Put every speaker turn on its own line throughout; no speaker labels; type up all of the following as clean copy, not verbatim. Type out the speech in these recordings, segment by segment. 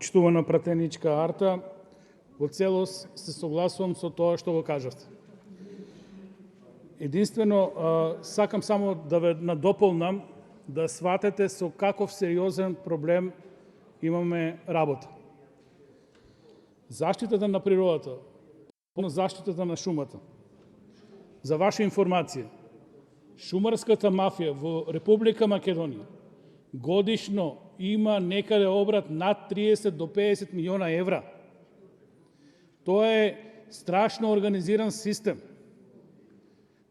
Почитувана пратеничка Арта, во целост се согласувам со тоа што го кажавте. Единствено, сакам само да ве надополнам, да сватете со каков сериозен проблем имаме работа. Заштитата на природата, заштитата на шумата. За ваша информација, шумарската мафија во Република Македонија годишно има некаде обрат над 30 до 50 милиона евра. Тоа е страшно организиран систем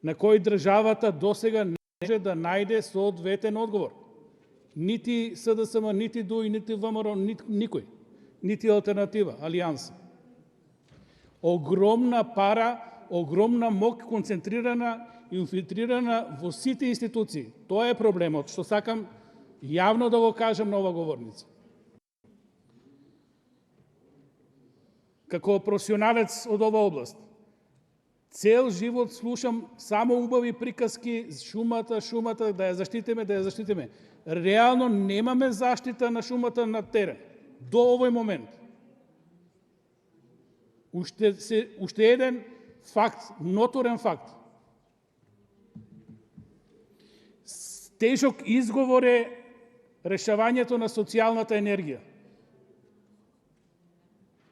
на кој државата досега не може да најде соодветен одговор. Нити СДСМ, нити ДУИ, нити ВМРО, никој. Нити алтернатива, алијанса. Огромна пара, огромна мок концентрирана и инфилтрирана во сите институции. Тоа е проблемот, што сакам јавно да го кажам на ова говорница. Како професионалец од ова област, цел живот слушам само убави приказки, шумата, да ја заштитиме. Реално немаме заштита на шумата на терен. До овој момент. Уште еден факт, ноторен факт. Тежок изговор е решавањето на социјалната енергија.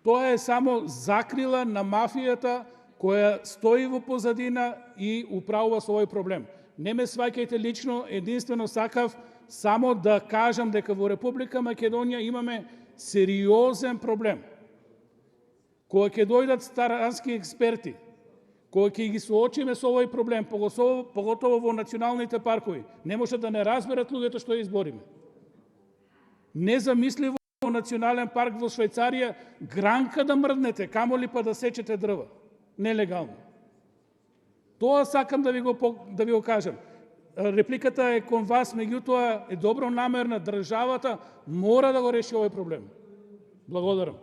Тоа е само закрила на мафијата која стои во позадина и управува со овој проблем. Не ме сваќајте лично, единствено сакав само да кажам дека во Република Македонија имаме сериозен проблем. Кога ќе дојдат старански експерти, кога ќе ги соочиме со овој проблем, поготово во националните паркови, не може да не разберат луѓето што ја избориме. Незамисливо во национален парк во Швајцарија гранка да мрднете, камоли па да сечете дрва. Нелегално. Тоа сакам да ви го кажам. Репликата е кон вас, меѓутоа е добронамерна. Државата мора да го реши овој проблем. Благодарам.